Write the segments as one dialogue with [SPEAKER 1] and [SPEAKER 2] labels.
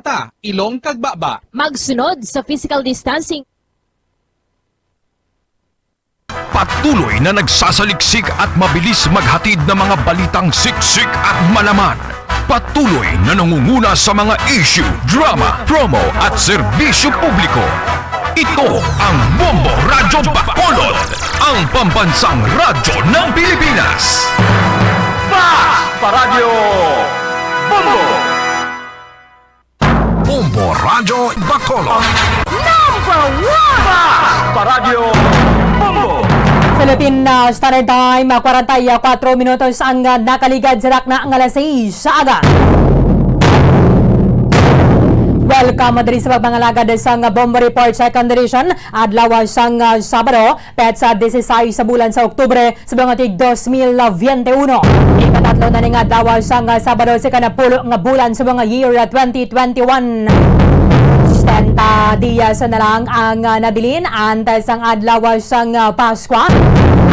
[SPEAKER 1] mata, ilong kagbaba.
[SPEAKER 2] Magsunod sa physical distancing.
[SPEAKER 3] Patuloy na nagsasaliksik at mabilis maghatid ng mga balitang siksik at malaman. Patuloy na nangunguna sa mga issue, drama, promo at serbisyo publiko. Ito ang Bombo Radyo Bacolod, ang pambansang radyo ng Pilipinas. Paradyo Bombo! Bombo Radyo Bacolod.
[SPEAKER 2] Number 1!
[SPEAKER 3] Paradyo Bombo!
[SPEAKER 4] Philippine Standard Time, 44 minutos ang nakaligad sa dakna ang alas 6 sa aga. Welcome diri sa pagpangalagad sa Bombo Report Second Edition adlaw sang Sabado, petsa 16 sa bulan sa Oktubre sa tig 2021. Ikatatlo na nga adlaw sang Sabado sa kanapulo nga bulan sa mga year 2021. 70 dias na lang ang nabilin antes ang adlaw sang Pasko.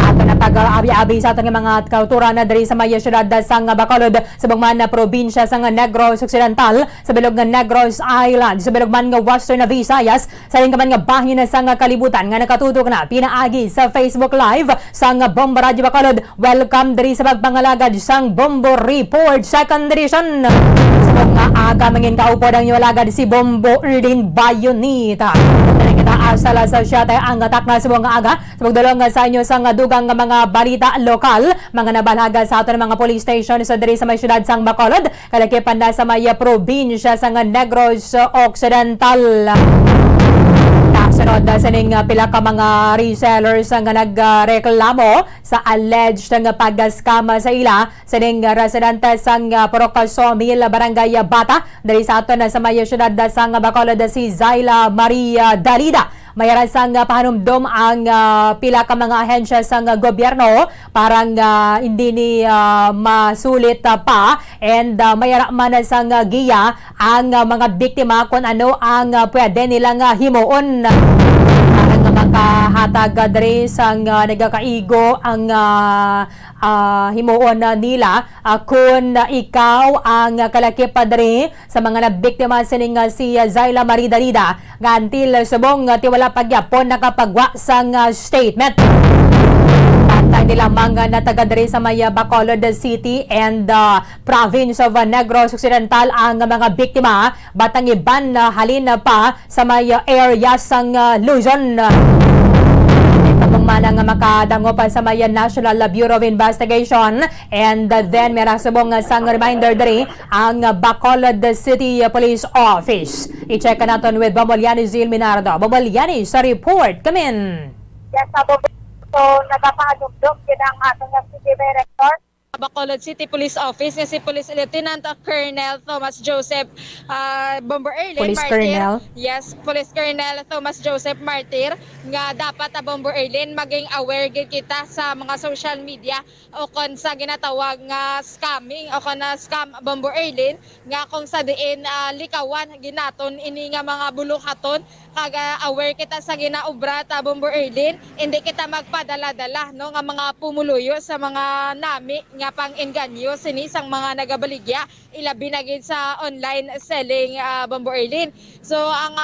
[SPEAKER 4] At napag-abi-abi sa ating mga kauturan na diri sa maya syudad sang Bacolod sa bangman na probinsya sang Negros Occidental, sa bilog nga Negros Island, sa bilog man nga Western Visayas, sa ring man nga bahin sang kalibutan nga nakatutok na pinaagi sa Facebook Live sang Bombo Radyo Bacolod. Welcome diri sa pagpangalagad sang Bombo Report Second Edition. Sa mga aga mangin kaupod ang iwalagad si Bombo Erdin Bayonita. Kita asala sa siya tayo ang atak na sa mga aga sa pagdulong sa inyo sa dugang mga balita lokal, mga nabalaga sa ato ng mga police station sa diri sa may syudad sang Bacolod, kalakipan na sa may probinsya sang Negros Occidental. Kasunod sa ning pila ka mga resellers nga nagreklamo sa alleged nga pag-scam sa ila sa ning residente sang Purok Somil, Barangay Bata, diri sa ato na sa may syudad sang Bacolod si Zaila Maria Dalida. Mayroon sang pahanumdom ang pila ka mga ahensya sang gobyerno parang hindi ni masulit pa, and mayroon man sang giya ang mga biktima kung ano ang pwede nilang himuon. Ang makahatag diri sang nagakaigo ang himuon nila kung ikaw ang kalaki padre sa mga nabiktima sining si Zaila Maria Dalida nga until subong tiwala pagyapon nakapagwa sang statement. Pantay nila mga nataga diri sa may Bacolod City and province of Negros Occidental ang mga biktima, batang iban halin pa sa may area sang Luzon. Man ang makadango pa sa may National Bureau of Investigation, and then meron subong sang reminder diri ang Bacolod City Police Office. I-check natin with Bomoliani Zil Minardo. Bomoliani sa report. Come in.
[SPEAKER 5] Yes, so nagpapadugdog din ang ating city director.
[SPEAKER 6] Bacolod City Police Office nga si Police Lieutenant Colonel Thomas Joseph Bomber Erlen
[SPEAKER 4] Police
[SPEAKER 6] Martir.
[SPEAKER 4] Colonel.
[SPEAKER 6] Yes, Police Colonel Thomas Joseph Martir nga dapat Bomber Erlen maging aware gid kita sa mga social media o kon sa ginatawag nga scamming o kon na scam Bomber Erlen nga kung sa diin likawan ginaton ini nga mga buluhaton, kaga aware kita sa ginaobra ta Bomber Erlen, hindi kita magpadala-dala no nga mga pumuluyo sa mga nami nga pang-enganyo sinisang mga nagabaligya ilabi na gid sa online selling Bombo Erlen. So ang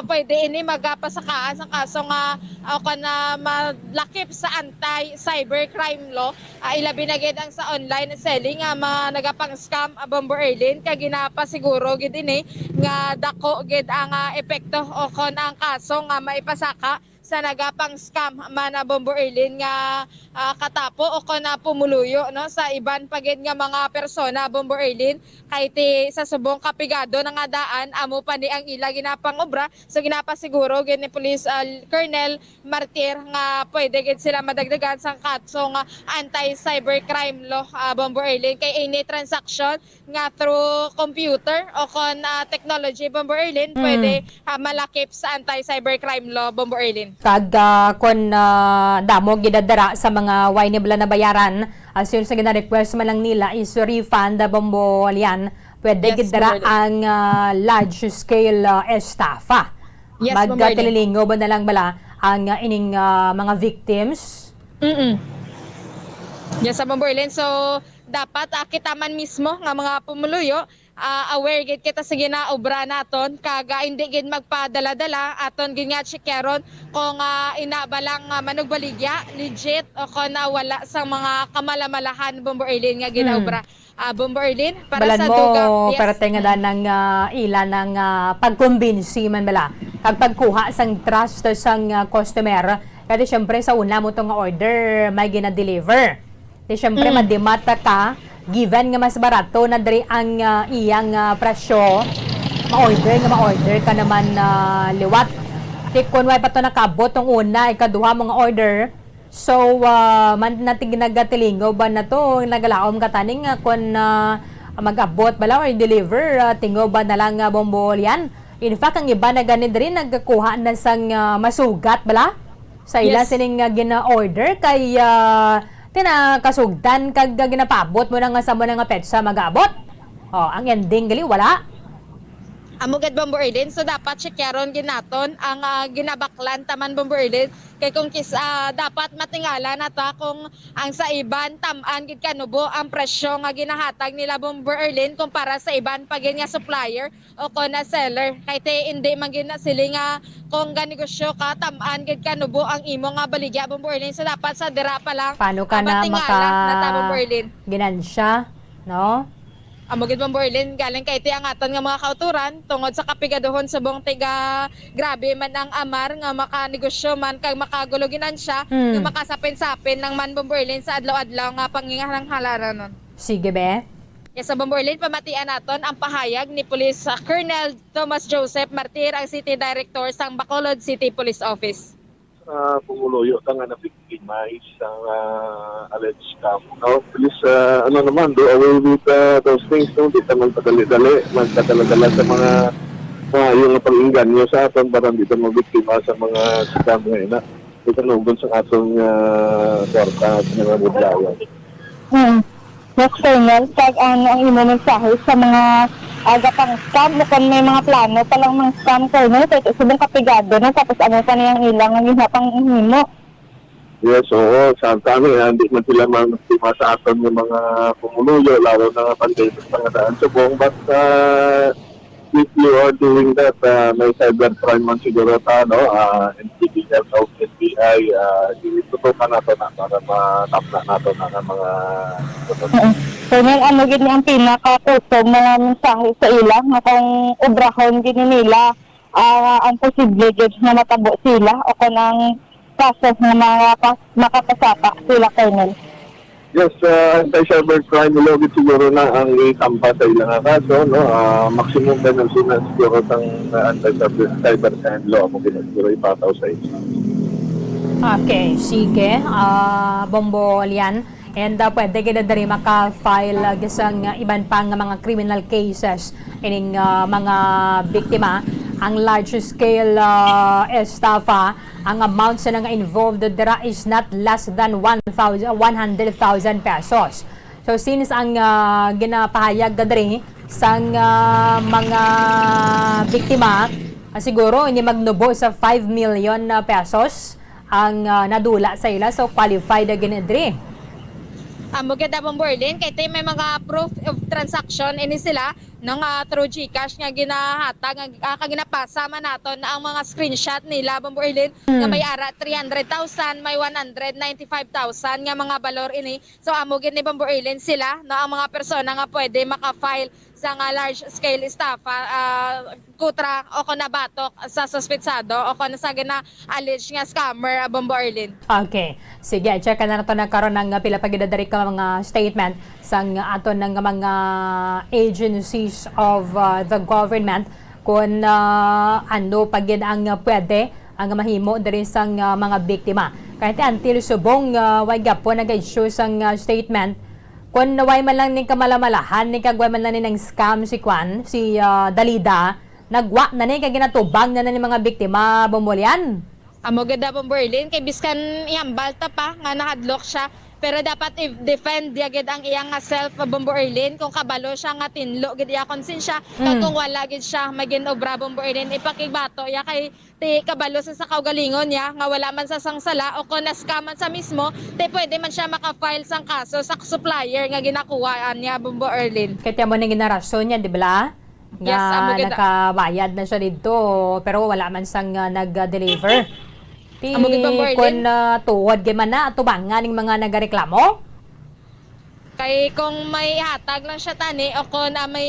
[SPEAKER 6] pwede ini magapasakaan sa kaso nga kana malakip sa anti-cybercrime law, ilabi na gid ang sa online selling nga mga nagapang-scam Bombo Erlen kay ginapasiguro gid ini nga dako gid ang epekto o kon ang kaso nga maipasaka sa nagapang scam man Bombo Erlen nga katapo o kana pumuluyo no sa iban pagid nga mga persona Bombo Erlen kay ti sa subong kapigado na nga daan amo pa ni ang ila ginapang obra, so ginapasiguro gid ni Police Colonel Martir nga pwede gid sila madagdagan sang kaso nga anti-cybercrime law Bombo Erlen kay any transaction nga through computer o kon technology Bombo Erlen pwede malakip sa anti-cybercrime law Bombo Erlen.
[SPEAKER 4] Kag kon damo gidadara sa mga waynibla na bayaran, as yun sa gina-request man lang nila is refund Bombo Lian, pwede
[SPEAKER 6] Yes,
[SPEAKER 4] gidara
[SPEAKER 6] Bombo.
[SPEAKER 4] ang large scale estafa.
[SPEAKER 6] Yes, Bombo Erlen.
[SPEAKER 4] Magkatililingo ba na lang bala ang ining mga victims?
[SPEAKER 6] Yes, sa Bombo Erlen. So dapat kita man mismo nga mga pumuluyo aware gid kita sa ginaobra naton kaga hindi gid magpadala-dala aton gid nga checkeron kung inabalang manugbaligya legit o kung wala sa mga kamalamalahan Bomber Arlene nga ginaobra. Bomber Arlene para
[SPEAKER 4] Balan
[SPEAKER 6] sa
[SPEAKER 4] mo,
[SPEAKER 6] dugang
[SPEAKER 4] pero nga ng ilan ng pagkumbinsi man bala. Kag pagkuha sang trust sang customer, kasi syempre sa una mo tong order may gina-deliver. Di syempre madimata ka, given nga mas barato na diri ang iyang presyo, ma-order ka naman liwat. Di kung way pa to nakabot tong una, ikaduha mga order, so man natin ginagatilingaw ba na to, nagalaom ka taning kung mag-abot bala or deliver, tingaw ba na lang bombol yan. In fact, ang iba na ganit rin, nagkuha na sang masugat bala sa ila sining gina-order kay tinakasugdan kag ginapabot mo na nga sa mo na nga petsa mag-abot. Ang ending gali wala.
[SPEAKER 6] Amugad Bomber Arlene, so dapat checkeron ginaton ang ginabaklan taman Bomber Arlene kay kung dapat matingala na ta kung ang sa iban tamaan gid kanubo ang presyo nga ginahatag nila Bomber Arlene kumpara sa iban pag nga supplier o kung na seller kay te hindi man gid na sila nga kung ganegosyo ka tamaan gid kanubo ang imo nga baligya Bomber Arlene, so dapat sa dira pa lang
[SPEAKER 4] Paano ka na
[SPEAKER 6] matingala na ta Bomber Arlene.
[SPEAKER 4] Ginansya, no?
[SPEAKER 6] Amugid Bomber Arlene, galing kay ti ang aton nga mga kauturan tungod sa kapigaduhon sa buong tiga grabe man ang amar nga makanegosyo man kag makaguluginan siya nga makasapin-sapin ng man Bomber Arlene sa adlaw-adlaw nga pangingalang halaranon.
[SPEAKER 4] Sige be.
[SPEAKER 6] Yes, sa Bomber Arlene, pamatian naton ang pahayag ni Police Colonel Thomas Joseph Martir, ang City Director sang Bacolod City Police Office.
[SPEAKER 1] Pumuloyo ka nga na biktima isang alleged scam. No, please, naman, do away with those things. No? Di ka magpadali-dali, magpadala-dala sa mga yung pag-inganyo sa aton para dito mabiktima sa mga scam ngayon. Di ka nugon sa atong kwarta at mga budlawan.
[SPEAKER 5] Yes, Colonel, pag ang imo mensahe sa mga agapang scam o kung may mga plano palang mga scam, Colonel, kaya subong kapigado na tapos ano pa niyang ilang ang ginapang himo.
[SPEAKER 1] Yes, oo. Sa amin, hindi man sila magtima sa aton ng mga pumuluyo, lalo na panday sa pangadaan subong. But if you are doing that, may cybercrime man siguro no? NCBF o NBI, itutukan nato na para matapna nato na ng mga
[SPEAKER 5] Colonel, ano gini ang pinaka-kutom mga mensahe sa ilang na kung obrahon gini nila ang posible gid na matabo sila o kung ang kaso na makapasaka sila, Colonel.
[SPEAKER 1] Yes, anti-cybercrime ilogit siguro na ang itampa sa ilang kaso, no? Maximum penalty na siguro ng anti-cybercrime law mo siguro ipataw sa inyo.
[SPEAKER 4] Okay, sige. Bombo yan. And pwede kita dari maka-file isang iban pang mga criminal cases ining mga biktima. Ang large-scale estafa, ang amount sa nga involved dira is not less than 100,000 pesos. So since ang ginapahayag diri sang mga biktima, siguro hindi magnubo sa 5 million pesos ang nadula sa ila, so qualified again diri.
[SPEAKER 6] Mugad Bomber Arlene, kay may mga proof of transaction ini sila ng through GCash nga ginahatag nga ginapasa man naton na ang mga screenshot nila Bomber Arlene nga may ara 300,000, may 195,000 nga mga balor ini. So amugid ni Bomber Arlene sila na ang mga persona nga pwede maka-file sa nga large scale estafa kutra o kung nabatok sa suspetsado o kung sa gina-allege nga scammer Bomber Arlene.
[SPEAKER 4] Okay. Sige, check na nato nagkaroon ng pila pagidadari ka mga statement sang aton ng mga agencies of the government kung ano pagid ang pwede ang mahimo diri sang mga biktima. Kahit until subong way gapo nag-issue sang statement kung naway man lang ni kamalamalahan ni kagway man lang ni ng scam si Kwan, si Dalida, nagwa na ni kag ginatubang na ni mga biktima Bombolyan.
[SPEAKER 6] Amugad Bomber Arlene, kay biskan ihambal ta pa nga nahadlok siya pero dapat i-defend gid ang iyang nga self Bombo Erlin kung kabalo siya nga tinlo gid iya konsensya kung wala gid siya maginobra Bombo Erlin ipakigbato ya kay ti kabalo sa kaugalingon niya nga wala man sa sangsala o kung naskaman sa mismo ti pwede man siya maka-file sang kaso sa supplier nga ginakuhaan niya Bombo Erlin.
[SPEAKER 4] Kaya mo nang ginarasyon niya, di ba? Nga
[SPEAKER 6] Yes, amo gid-
[SPEAKER 4] nakabayad na siya dito, pero wala man sang nag-deliver. Ti
[SPEAKER 6] Amo gid, Bombo Erlin?
[SPEAKER 4] kon tuwad gyud man na atubangan ning mga nagareklamo.
[SPEAKER 6] Kay kung may hatag lang siya tani o kung may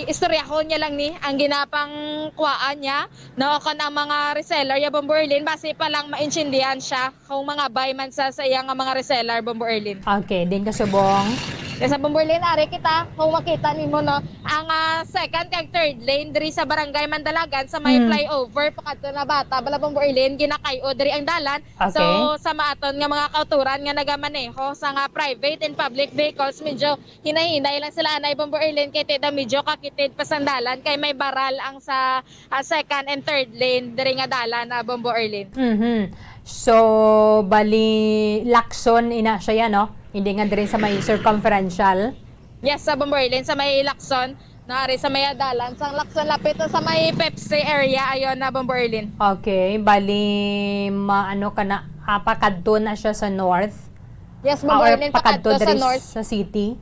[SPEAKER 6] istoryahon niya lang ni ang ginapang kuwaan niya no o kung ang mga reseller ya Bombo Erlin base pa lang maintindihan siya kung mga buy man sa iyang mga reseller Bombo Erlin.
[SPEAKER 4] Okay, din kasubong.
[SPEAKER 6] Kaya sa Bombo Erlin ari kita kung makita nimo no ang second kag third lane diri sa barangay Mandalagan sa may flyover pakadto na bata bala Bombo Erlin ginakayo diri ang dalan.
[SPEAKER 4] Okay.
[SPEAKER 6] So sa maaton nga mga kauturan nga nagamaneho sa nga private and public vehicles medyo hinahinay lang sila anay Bombo Erlin kay teda medyo kakitid pa sandalan kay may baral ang sa second and third lane diri nga dalan na Bombo Erlin.
[SPEAKER 4] So, bali, Lacson, ina siya yan, no? Hindi nga din sa may circumferential.
[SPEAKER 6] Yes, sa Bombo Erlin sa may Lacson, naari sa may dalan sang Lacson lapit to sa may Pepsi area ayon na Bombo Erlin.
[SPEAKER 4] Okay, bali, maano ka na, pakadto na siya sa north.
[SPEAKER 6] Yes, Bombo
[SPEAKER 4] Or
[SPEAKER 6] Erlin
[SPEAKER 4] pakadto
[SPEAKER 6] pakadto sa
[SPEAKER 4] diri
[SPEAKER 6] north,
[SPEAKER 4] sa city.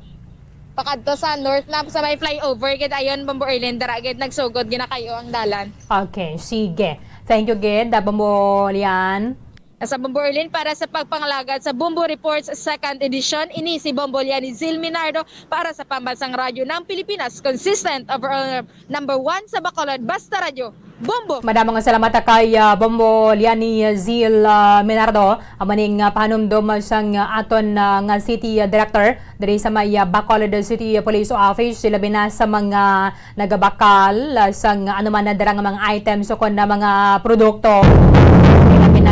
[SPEAKER 6] pakadto sa north na sa may flyover gid ayon Bombo Erlin dara gid nagsugod ginakayo ang dalan.
[SPEAKER 4] Okay, sige. Thank you, Gid. Dabamo lian.
[SPEAKER 6] Sa Bombo Erlin para sa pagpangalagad sa Bombo Reports 2nd edition, ini si Bombo Lian ni Zil Minardo para sa Pambansang Radyo ng Pilipinas, consistent overall number 1 sa Bacolod, Basta Radyo, Bombo!
[SPEAKER 4] Madamang salamat kay Bombo Liani Zil Minardo, amaning pahanumdom sang aton nga City Director diri sa may Bacolod City Police Office. Sila binas sa mga nagabakal sang anuman na darang mga items o kon na mga produkto.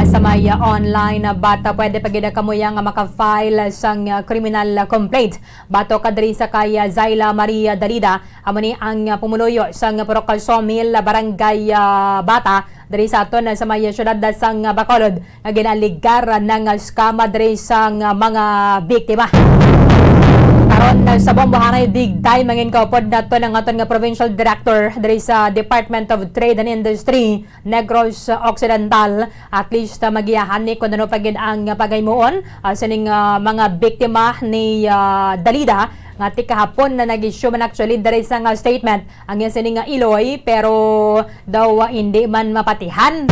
[SPEAKER 4] Sa may online bata pwede pagid kamuyang maka-file sang criminal complaint. Bato kadri sa kay Zaila Maria Dalida amo ni ang pumuloyo sang Purokal Sawmill barangay Bata diri sa aton sa may syudad sang Bacolod nga ginaligar ng scam diri sang mga biktima. Karon sa bombohanay big time mangin kaupod nato ng aton nga provincial director diri sa Department of Trade and Industry Negros Occidental. At least magiyahan ni kung ano pagid ang pagaymuon sining mga biktima ni Dalida nga ti kahapon na nag-issue man actually diri sa nga statement ang yan sining Iloy pero daw hindi man mapatihan.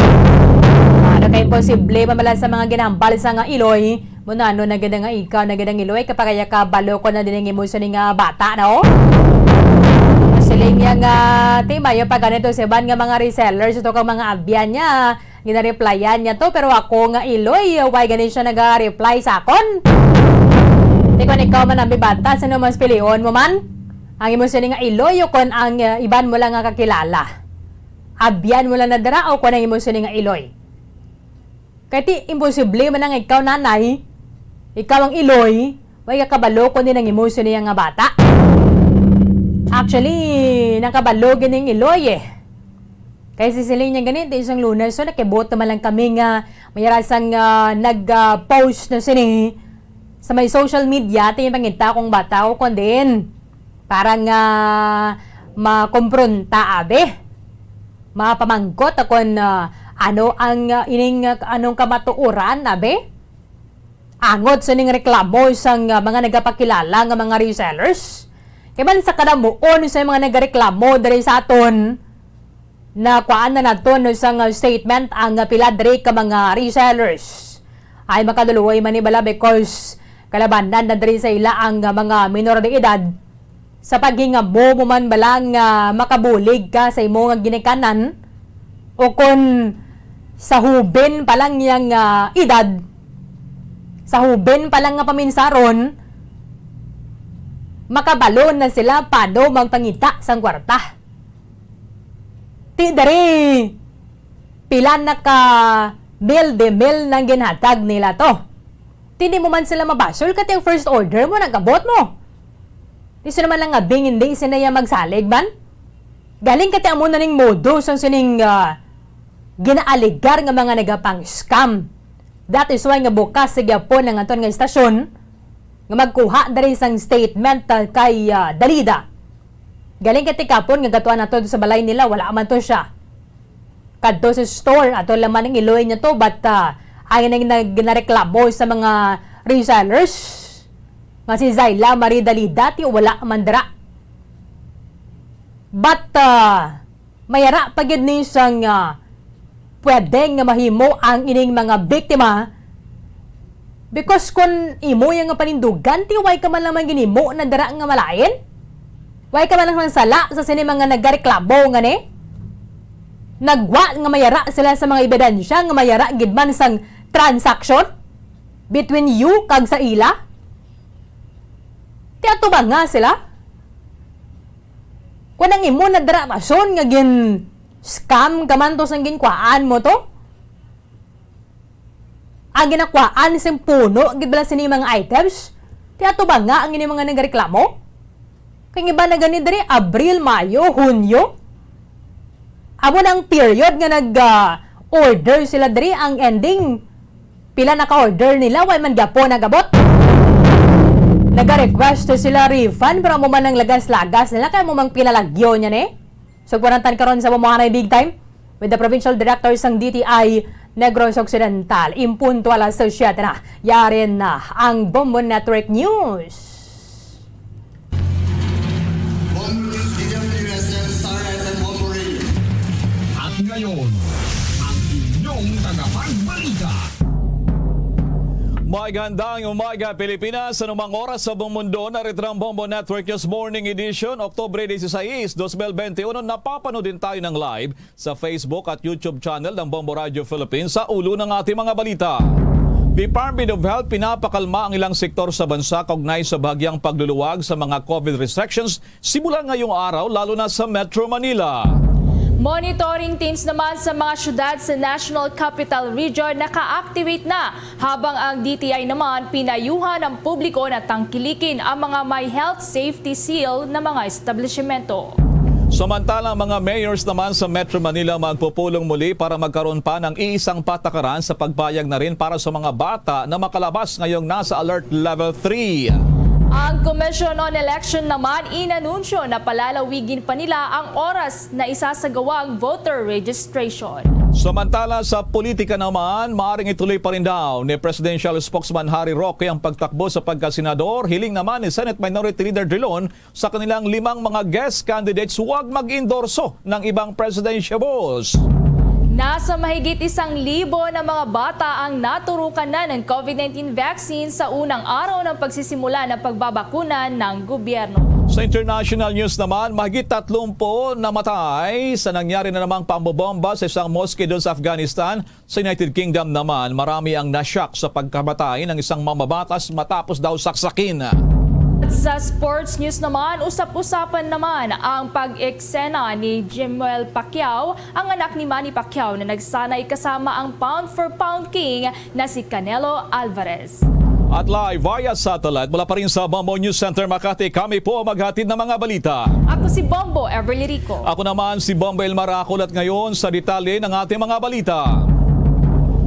[SPEAKER 4] Ano kay posible mamala sa mga ginambal sa nga Iloy muna ano nagada nga ikaw nagadang Iloy kapag kaya ka balo ko na din mo sa nga bata no? Siling yang tema yung pag ganito sa ban nga mga resellers ito kang mga abyan niya gina-replyan niya to pero ako nga Iloy why ganin siya nag-reply sa akon? Di ko ikaw man ang bibata sino mas pilion mo man? Ang imo siling nga Iloy o kon ang iban mo lang nga kakilala? Abyan mo lang na dara o kon ang imo siling nga Iloy? Kaya imposible man ang ikaw nanay, ikaw ang Iloy, way kakabalo ko din ang emosyon niya nga bata. Actually, nakabalo gining Iloy eh. Kaya sisiling niya ganito, isang Lunes, so nakiboto man lang kami nga mayarasang nag-post na sini sa may social media, tingin pangita kong bata ko din. Parang makompronta abe. Mapamangkot ako ano ang anong kamatuoran abe? Angot sa ning reklamo sang mga nagapakilala nga mga resellers. Kaya man sa kanamuon sa mga nagareklamo diri sa aton na kuan na naton sang statement ang pila diri ka mga resellers. Ay makaduluoy man ni bala because kalabanan na diri sa ila ang mga minor de edad sa paghinga mo man balang makabulig ka sa imo nga ginikanan o kon sa hubin pa lang yang edad, sa hubin pa lang nga paminsaron, makabalon na sila paano magpangita sang kwarta. Ti dari, pila na ka mil de mil nang ginhatag nila to. Hindi mo man sila mabasol kat yung first order mo, nagabot mo. Di sila naman lang ngabing hindi sinaya magsalig man. Galing kat yung muna ning modus ang sining ginaaligar nga mga nagapang scam. That is why nga bukas sa gyapon ng aton nga istasyon nga magkuha diri sang statement kay Dalida. Galing kay tikapon nga gatuan nato sa balay nila, wala man to siya. Kadto sa store ato laman ng iloy niya to, but ay nareklamo sa mga resellers nga si Zayla Marie Dalida ti wala man dira. But mayara pagid ni siyang pwedeng nga mahimo ang ining mga biktima, because kung imo yung nga panindugan ti way ka man lamang ginimo na dara nga malain, way ka man lang sala sa sini mga nagreklamo nga ni nagwa nga mayara sila sa mga ebidensya nga mayara gid man sang transaction between you kag sa ila. Ti ato ba nga sila? Kung ang imo na dara rason nga gin scam kaman to sang ginkwaan mo to, ang ginakwaan sa puno gid bala sini mga items, ti ato ba nga ang ini mga nagreklamo? Kay iba na gani diri Abril, Mayo, Hunyo. Amo nang period nga nag-order sila diri, ang ending pila naka-order nila way man gapo nagabot. Nag-request sila refund pero mo man ang lagas-lagas nila kay mo mang pinalagyo niya ni. So kurantan karon sa mga big time with the provincial director sang DTI Negros Occidental. Impunto alas 7 na. Yarin na ang Bombo Network News.
[SPEAKER 3] At ngayon, ang inyong tagapagbalita. Magandang umaga Pilipinas, anumang oras sa buong mundo, narito ang Bombo Network News Morning Edition, Oktubre 16, 2021. Napapanood din tayo ng live sa Facebook at YouTube channel ng Bombo Radio Philippines. Sa ulo ng ating mga balita, Department of Health pinapakalma ang ilang sektor sa bansa kaugnay sa bahagyang pagluluwag sa mga COVID restrictions simula ngayong araw, lalo na sa Metro Manila.
[SPEAKER 2] Monitoring teams naman sa mga syudad sa National Capital Region naka-activate na, habang ang DTI naman pinayuhan ng publiko na tangkilikin ang mga may health safety seal na mga establishmento.
[SPEAKER 3] Samantalang mga mayors naman sa Metro Manila magpupulong muli para magkaroon pa ng iisang patakaran sa pagbayag na rin para sa mga bata na makalabas ngayong nasa Alert Level 3.
[SPEAKER 2] Ang Commission on Election naman inanunsyo na palalawigin pa nila ang oras na isasagawa ang voter registration.
[SPEAKER 3] Samantala sa politika naman, maaaring ituloy pa rin daw ni Presidential Spokesman Harry Roque ang pagtakbo sa pagkasenador. Hiling naman ni Senate Minority Leader Drilon sa kanilang 5 mga guest candidates huwag mag-endorso ng ibang presidentiables.
[SPEAKER 2] Nasa mahigit 1,000 na mga bata ang naturukan na ng COVID-19 vaccine sa unang araw ng pagsisimula ng pagbabakuna ng gobyerno.
[SPEAKER 3] Sa international news naman, mahigit 30 namatay sa nangyari na namang pambobomba sa isang mosque doon sa Afghanistan. Sa United Kingdom naman, marami ang nasyak sa pagkamatay ng isang mamabatas matapos daw saksakin.
[SPEAKER 2] At sa sports news naman, usap-usapan naman ang pag-eksena ni Jimwell Pacquiao, ang anak ni Manny Pacquiao na nagsanay kasama ang pound-for-pound king na si Canelo Alvarez.
[SPEAKER 3] At live via satellite mula pa rin sa Bombo News Center Makati, kami po maghatid ng mga balita.
[SPEAKER 2] Ako si Bombo Everly Rico.
[SPEAKER 3] Ako naman si Bombo Elmaracol at ngayon sa detalye ng ating mga balita.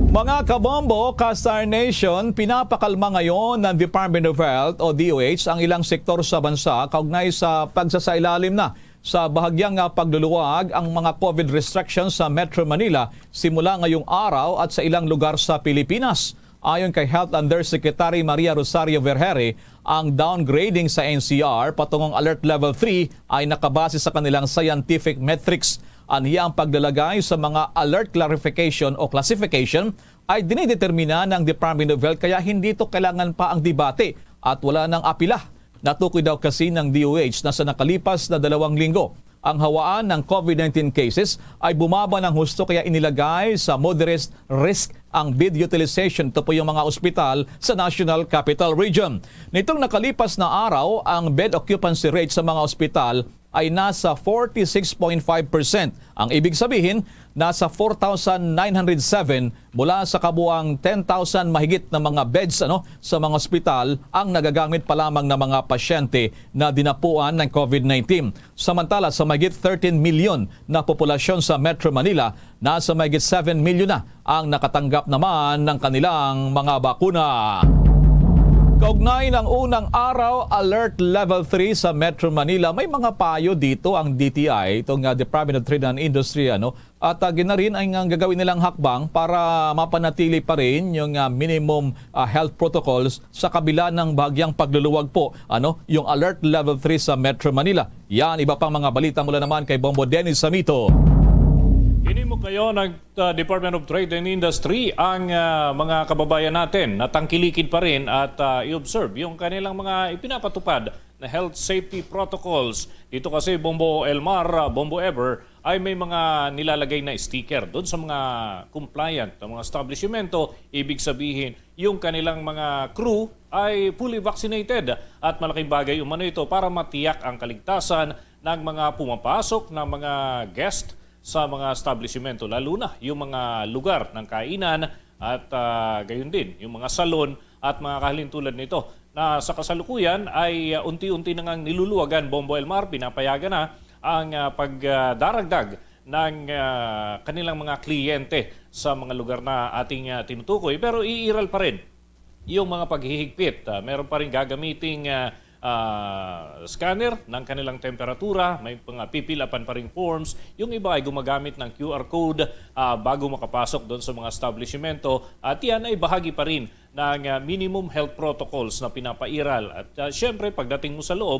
[SPEAKER 3] Mga kabombo, Kastar Nation, pinapakalma ngayon ng Department of Health o DOH ang ilang sektor sa bansa kaugnay sa pagsasailalim na sa bahagyang pagluluwag ang mga COVID restrictions sa Metro Manila simula ngayong araw at sa ilang lugar sa Pilipinas. Ayon kay Health Undersecretary Maria Rosario Vergere, ang downgrading sa NCR patungong Alert Level 3 ay nakabase sa kanilang scientific metrics. Aniya ang paglalagay sa mga alert clarification o classification ay dinidetermina ng Department of Health, kaya hindi ito kailangan pa ang debate at wala nang apila. Natukoy daw kasi ng DOH na sa nakalipas na 2 linggo, ang hawaan ng COVID-19 cases ay bumaba ng husto, kaya inilagay sa moderate risk ang bed utilization. Ito po yung mga ospital sa National Capital Region. Nitong nakalipas na araw, ang bed occupancy rate sa mga ospital ay nasa 46.5%. Ang ibig sabihin, nasa 4,907 mula sa kabuang 10,000 mahigit na mga beds sa mga ospital ang nagagamit pa lamang ng mga pasyente na dinapuan ng COVID-19. Samantala, sa mahigit 13 milyon na populasyon sa Metro Manila, nasa mahigit 7 milyon na ang nakatanggap naman ng kanilang mga bakuna.
[SPEAKER 7] Kaugnay ng unang araw, Alert Level 3 sa Metro Manila. May mga payo dito ang DTI, itong Department of Trade and Industry. At ginarin ay gagawin nilang hakbang para mapanatili pa rin yung minimum health protocols sa kabila ng bahagyang pagluluwag po. Yung Alert Level 3 sa Metro Manila. Yan, iba pang mga balita mula naman kay Bombo Dennis Samito.
[SPEAKER 8] Hinimok kayo ng Department of Trade and Industry ang mga kababayan natin na tangkilikin pa rin at i-observe yung kanilang mga ipinapatupad na health safety protocols. Dito kasi Bombo Elmar, Bombo Ever ay may mga nilalagay na sticker doon sa mga compliant ng mga establishmento. Ibig sabihin yung kanilang mga crew ay fully vaccinated at malaking bagay umano ito para matiyak ang kaligtasan ng mga pumapasok ng mga guest sa mga establishmento, lalo na yung mga lugar ng kainan at gayon din yung mga salon at mga kahalintulad nito na sa kasalukuyan ay unti-unti na ngang niluluwagan. Bombo Elmar, pinapayagan na ang pagdaragdag ng kanilang mga kliyente sa mga lugar na ating tinutukoy, pero iiral pa rin yung mga paghihigpit. Meron pa rin gagamiting scanner ng kanilang temperatura, may mga pipilapan pa ring forms. Yung iba ay gumagamit ng QR code bago makapasok doon sa mga establishmento. At yan ay bahagi pa rin ng minimum health protocols na pinapairal. At syempre, pagdating mo sa loob,